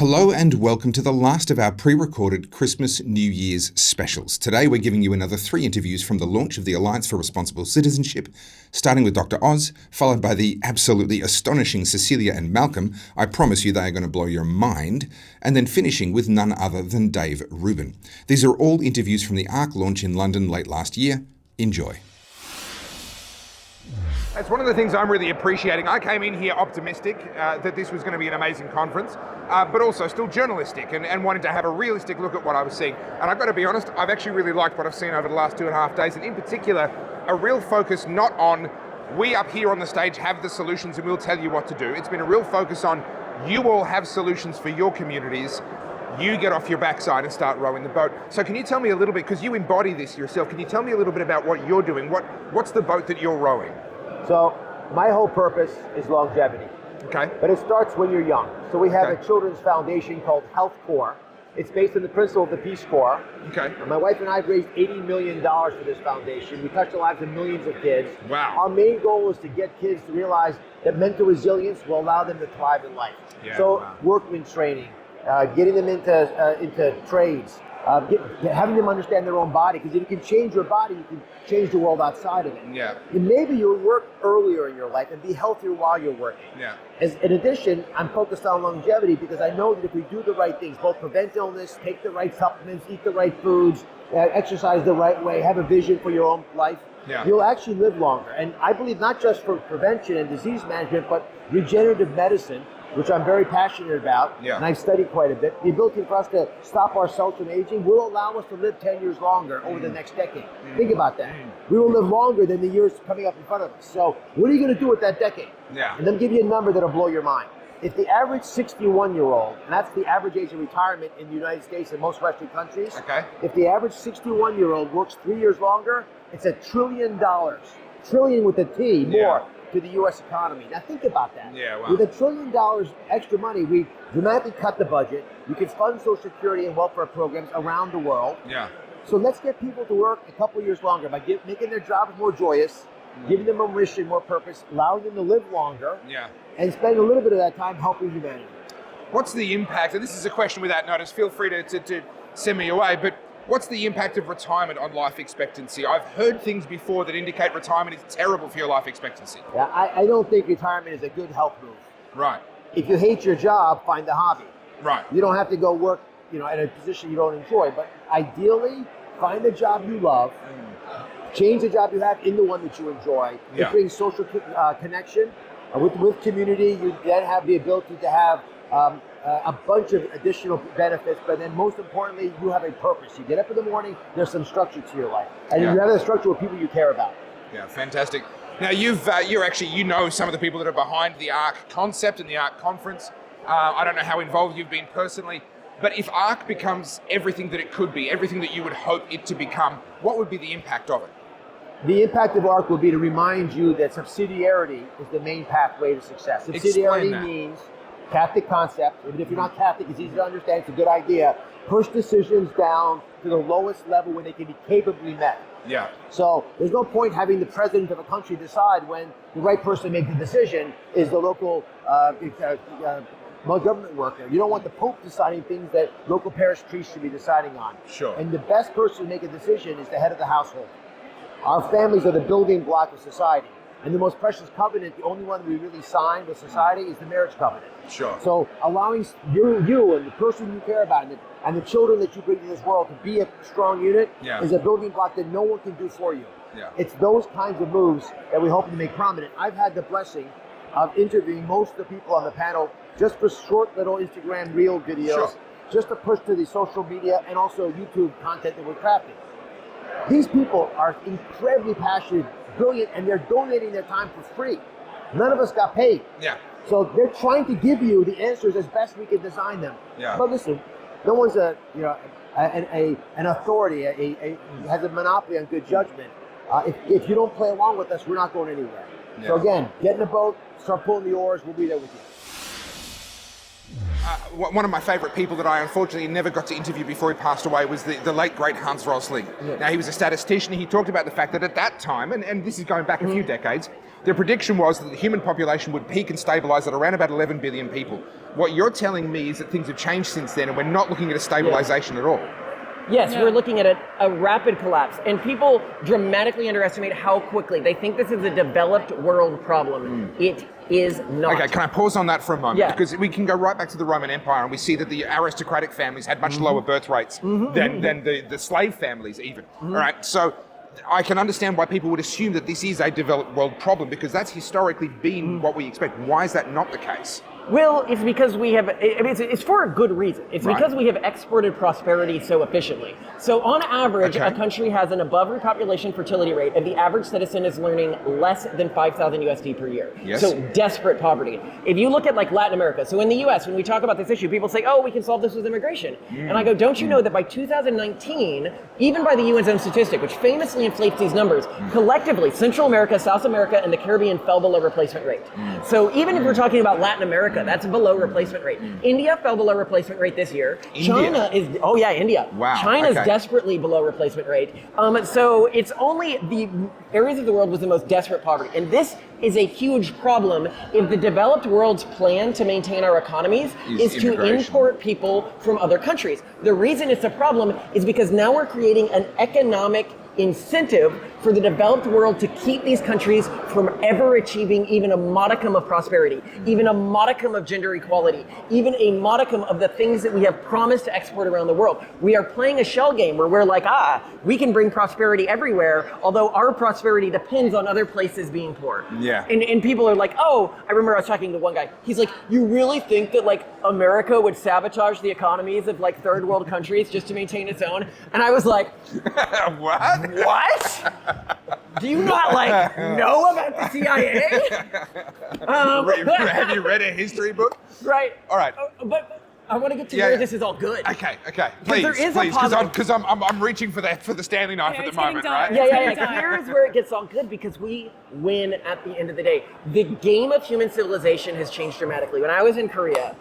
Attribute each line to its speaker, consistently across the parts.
Speaker 1: Hello and welcome to the last of our pre-recorded Christmas New Year's specials. Today we're giving you another 3 interviews from the launch of the Alliance for Responsible Citizenship, starting with Dr. Oz, followed by the absolutely astonishing Cecilia and Malcolm. I promise you they are going to blow your mind, and then finishing with none other than Dave Rubin. These are all interviews from the ARC launch in London late last year. Enjoy.
Speaker 2: That's one of the things I'm really appreciating. I came in here optimistic that this was going to be an amazing conference, but also still journalistic and wanting to have a realistic look at what I was seeing. And I've got to be honest, I've actually really liked what I've seen over the last 2.5 days, and in particular, a real focus not on we up here on the stage have the solutions and we'll tell you what to do. It's been a real focus on you all have solutions for your communities. You get off your backside and start rowing the boat. So can you tell me a little bit, because you embody this yourself, can you tell me a little bit about what you're doing? What's the boat that you're rowing?
Speaker 3: So my whole purpose is longevity.
Speaker 2: Okay.
Speaker 3: But it starts when you're young. So we have a children's foundation called Health Corps. It's based on the principle of the Peace Corps.
Speaker 2: Okay.
Speaker 3: And my wife and I have raised $80 million for this foundation. We touch the lives of millions of kids.
Speaker 2: Wow.
Speaker 3: Our main goal is to get kids to realize that mental resilience will allow them to thrive in life.
Speaker 2: Yeah,
Speaker 3: so
Speaker 2: wow.
Speaker 3: workman training, getting them into trades, having them understand their own body, because if you can change your body, you can change the world outside of it.
Speaker 2: Yeah.
Speaker 3: And maybe you'll work earlier in your life and be healthier while you're working.
Speaker 2: Yeah.
Speaker 3: In addition, I'm focused on longevity because I know that if we do the right things, both prevent illness, take the right supplements, eat the right foods, exercise the right way, have a vision for your own life, you'll actually live longer. And I believe not just for prevention and disease management, but regenerative medicine, which I'm very passionate about, and I've studied quite a bit. The ability for us to stop ourselves from aging will allow us to live 10 years longer over the next decade. Think about that. We will live longer than the years coming up in front of us. So what are you going to do with that decade?
Speaker 2: Yeah.
Speaker 3: And let me give you a number that'll blow your mind. If the average 61-year-old, and that's the average age of retirement in the United States and most Western countries, if the average 61-year-old works 3 years longer, it's $1 trillion, trillion with a T, more, to the U.S. economy. Now think about that.
Speaker 2: Yeah, wow.
Speaker 3: With $1 trillion extra money, we dramatically cut the budget. We can fund Social Security and welfare programs around the world.
Speaker 2: Yeah.
Speaker 3: So let's get people to work a couple years longer by making their jobs more joyous, giving them a mission, more purpose, allowing them to live longer, and spend a little bit of that time helping humanity.
Speaker 2: What's the impact, and this is a question without notice, feel free to send me away, but what's the impact of retirement on life expectancy? I've heard things before that indicate retirement is terrible for your life expectancy.
Speaker 3: Yeah, I don't think retirement is a good health move.
Speaker 2: Right.
Speaker 3: If you hate your job, find a hobby.
Speaker 2: Right.
Speaker 3: You don't have to go work, at a position you don't enjoy, but ideally, find a job you love, change the job you have into one that you enjoy. It brings social connection with community. You then have the ability to have a bunch of additional benefits, but then most importantly, you have a purpose. You get up in the morning, there's some structure to your life, and you have that structure with people you care about.
Speaker 2: Yeah, fantastic. Now you're actually, some of the people that are behind the ARC concept and the ARC conference. I don't know how involved you've been personally, but if ARC becomes everything that it could be, everything that you would hope it to become, what would be the impact of it?
Speaker 3: The impact of ARC will be to remind you that subsidiarity is the main pathway to success. Subsidiarity means Catholic concept. Even if you're not Catholic, it's easy to understand. It's a good idea. Push decisions down to the lowest level where they can be capably met.
Speaker 2: Yeah.
Speaker 3: So there's no point having the president of a country decide when the right person to make the decision is the local government worker. You don't want the Pope deciding things that local parish priests should be deciding on.
Speaker 2: Sure.
Speaker 3: And the best person to make a decision is the head of the household. Our families are the building block of society. And the most precious covenant, the only one we really sign with society, is the marriage covenant.
Speaker 2: Sure.
Speaker 3: So allowing you and the person you care about and the children that you bring to this world to be a strong unit is a building block that no one can do for you.
Speaker 2: Yeah.
Speaker 3: It's those kinds of moves that we hope to make prominent. I've had the blessing of interviewing most of the people on the panel just for short little Instagram reel videos, just to push to the social media and also YouTube content that we're crafting. These people are incredibly passionate, brilliant, and they're donating their time for free. None of us got paid.
Speaker 2: Yeah.
Speaker 3: So they're trying to give you the answers as best we can design them.
Speaker 2: Yeah.
Speaker 3: But listen, no one's an authority, has a monopoly on good judgment. If you don't play along with us, we're not going anywhere. Yeah. So again, get in the boat, start pulling the oars, we'll be there with you.
Speaker 2: One of my favourite people that I unfortunately never got to interview before he passed away was the late, great Hans Rosling. Yeah. Now, he was a statistician. He talked about the fact that at that time, and this is going back a few decades, the prediction was that the human population would peak and stabilise at around about 11 billion people. What you're telling me is that things have changed since then, and we're not looking at a stabilisation at all.
Speaker 4: Yes, we're looking at a rapid collapse, and people dramatically underestimate how quickly. They think this is a developed world problem. It is not.
Speaker 2: Okay, can I pause on that for a moment? Yeah. Because we can go right back to the Roman Empire, and we see that the aristocratic families had much lower birth rates than the slave families even. All right, so I can understand why people would assume that this is a developed world problem, because that's historically been what we expect. Why is that not the case?
Speaker 4: Well, it's because we have, it's for a good reason. It's because we have exported prosperity so efficiently. So on average, a country has an above repopulation fertility rate, and the average citizen is learning less than 5,000 USD per year. Yes. So desperate poverty. If you look at like Latin America, so in the US, when we talk about this issue, people say, oh, we can solve this with immigration. And I go, don't you know that by 2019, even by the UN's own statistic, which famously inflates these numbers, collectively, Central America, South America, and the Caribbean fell below replacement rate. So even if we're talking about Latin America, that's below replacement rate. India fell below replacement rate this year. China is, India.
Speaker 2: Wow.
Speaker 4: China's desperately below replacement rate. So it's only the areas of the world with the most desperate poverty. And this is a huge problem if the developed world's plan to maintain our economies is to import people from other countries. The reason it's a problem is because now we're creating an economic incentive for the developed world to keep these countries from ever achieving even a modicum of prosperity, even a modicum of gender equality, even a modicum of the things that we have promised to export around the world. We are playing a shell game where we're like, we can bring prosperity everywhere, although our prosperity depends on other places being poor.
Speaker 2: Yeah.
Speaker 4: And people are like, I remember I was talking to one guy. He's like, you really think that like America would sabotage the economies of like third world countries just to maintain its own? And I was like, What? Do you not like know about the CIA?
Speaker 2: Have you read a history book?
Speaker 4: Right.
Speaker 2: All right.
Speaker 4: But I want to get to where this is all good.
Speaker 2: Okay. Please, because I'm reaching for the Stanley knife at the moment, right?
Speaker 4: Yeah. Here's where it gets all good, because we win at the end of the day. The game of human civilization has changed dramatically. When I was in Korea,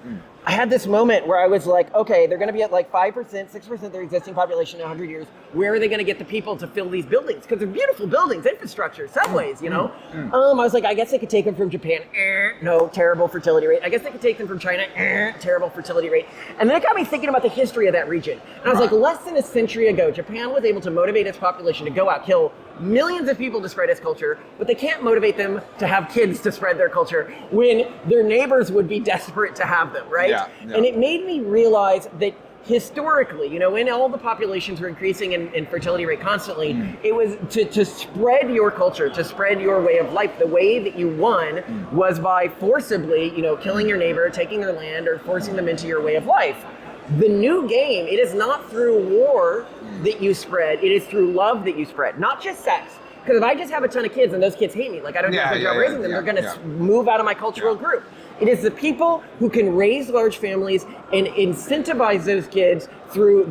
Speaker 4: I had this moment where I was like, okay, they're going to be at like 5%, 6% of their existing population in 100 years. Where are they going to get the people to fill these buildings? Because they're beautiful buildings, infrastructure, subways, you know? I was like, I guess they could take them from Japan. No, terrible fertility rate. I guess they could take them from China. Terrible fertility rate. And then it got me thinking about the history of that region. And I was like, less than a century ago, Japan was able to motivate its population to go out, kill millions of people to spread its culture, but they can't motivate them to have kids to spread their culture when their neighbors would be desperate to have them, right? Yeah. And it made me realize that historically, when all the populations were increasing in fertility rate constantly, it was to spread your culture, to spread your way of life. The way that you won was by forcibly, killing your neighbor, taking their land, or forcing them into your way of life. The new game, it is not through war that you spread, it is through love that you spread, not just sex. Because if I just have a ton of kids and those kids hate me, like I don't do a good job raising them, they're going to move out of my cultural group. It is the people who can raise large families and incentivize those kids through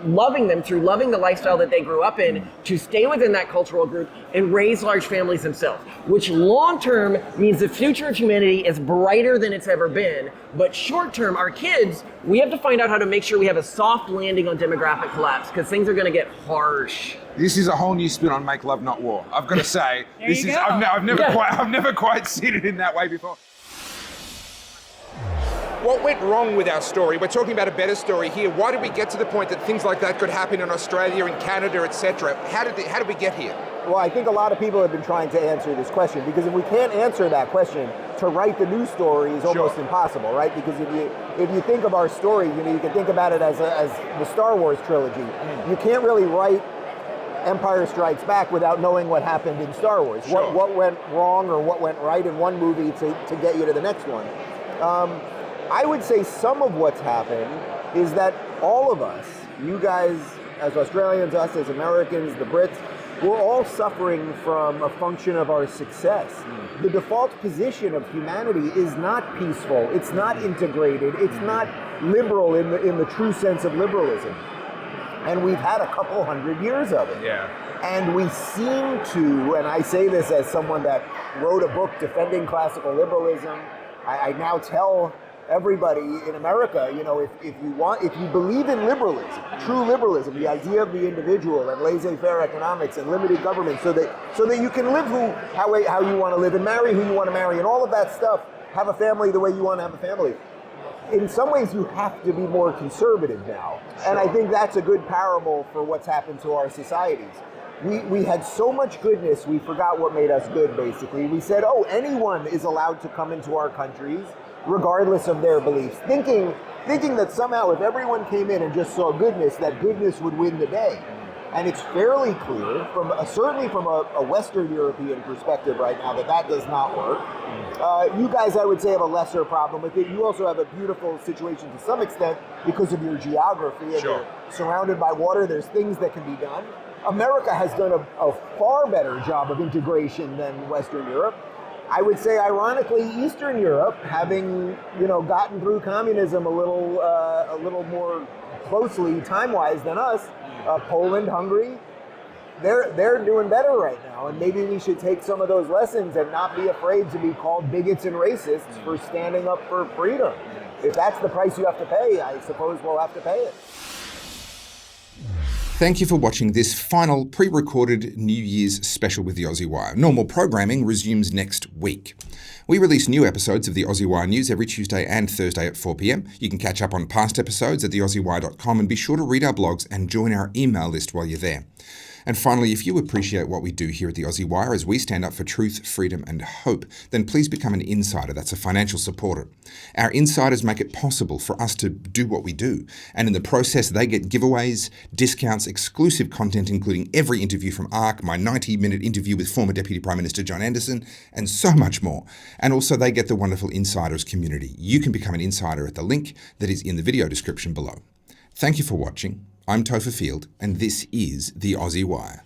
Speaker 4: loving the lifestyle that they grew up in, to stay within that cultural group and raise large families themselves, which long term means the future of humanity is brighter than it's ever been. But short term, our kids, we have to find out how to make sure we have a soft landing on demographic collapse, because things are going to get harsh.
Speaker 2: This is a whole new spin on Make Love Not War. I've got to say, I've never quite seen it in that way before. What went wrong with our story? We're talking about a better story here. Why did we get to the point that things like that could happen in Australia and Canada, etc.? How did we get here?
Speaker 3: Well, I think a lot of people have been trying to answer this question, because if we can't answer that question, to write the news story is almost impossible, right? Because if you think of our story, you can think about it as the Star Wars trilogy. You can't really write Empire Strikes Back without knowing what happened in Star Wars. What went wrong or what went right in one movie to get you to the next one. I would say some of what's happened is that all of us, you guys as Australians, us as Americans, the Brits, we're all suffering from a function of our success. The default position of humanity is not peaceful, it's not integrated, it's not liberal in the true sense of liberalism. And we've had a couple hundred years of it. Yeah. And we seem to, and I say this as someone that wrote a book defending classical liberalism, I now tell everybody in America, you know, if you believe in liberalism, true liberalism, the idea of the individual and laissez-faire economics and limited government, so that you can live how you want to live and marry who you want to marry and all of that stuff, have a family the way you want to have a family. In some ways, you have to be more conservative now, and I think that's a good parable for what's happened to our societies. We had so much goodness, we forgot what made us good, basically. We said, oh, anyone is allowed to come into our countries, regardless of their beliefs, thinking that somehow if everyone came in and just saw goodness, that goodness would win the day. And it's fairly clear, certainly from a Western European perspective right now, that does not work. You guys, I would say, have a lesser problem with it. You also have a beautiful situation to some extent because of your geography. And you're surrounded by water. There's things that can be done. America has done a far better job of integration than Western Europe. I would say, ironically, Eastern Europe, having gotten through communism a little more closely time-wise than us, Poland, Hungary, they're doing better right now, and maybe we should take some of those lessons and not be afraid to be called bigots and racists for standing up for freedom. If that's the price you have to pay, I suppose we'll have to pay it.
Speaker 1: Thank you for watching this final pre-recorded New Year's special with the Aussie Wire. Normal programming resumes next week. We release new episodes of the Aussie Wire News every Tuesday and Thursday at 4 p.m. You can catch up on past episodes at theaussiewire.com and be sure to read our blogs and join our email list while you're there. And finally, if you appreciate what we do here at the Aussie Wire as we stand up for truth, freedom and hope, then please become an insider. That's a financial supporter. Our insiders make it possible for us to do what we do. And in the process, they get giveaways, discounts, exclusive content, including every interview from ARC, my 90-minute interview with former Deputy Prime Minister John Anderson, and so much more. And also they get the wonderful insiders community. You can become an insider at the link that is in the video description below. Thank you for watching. I'm Topher Field, and this is the Aussie Wire.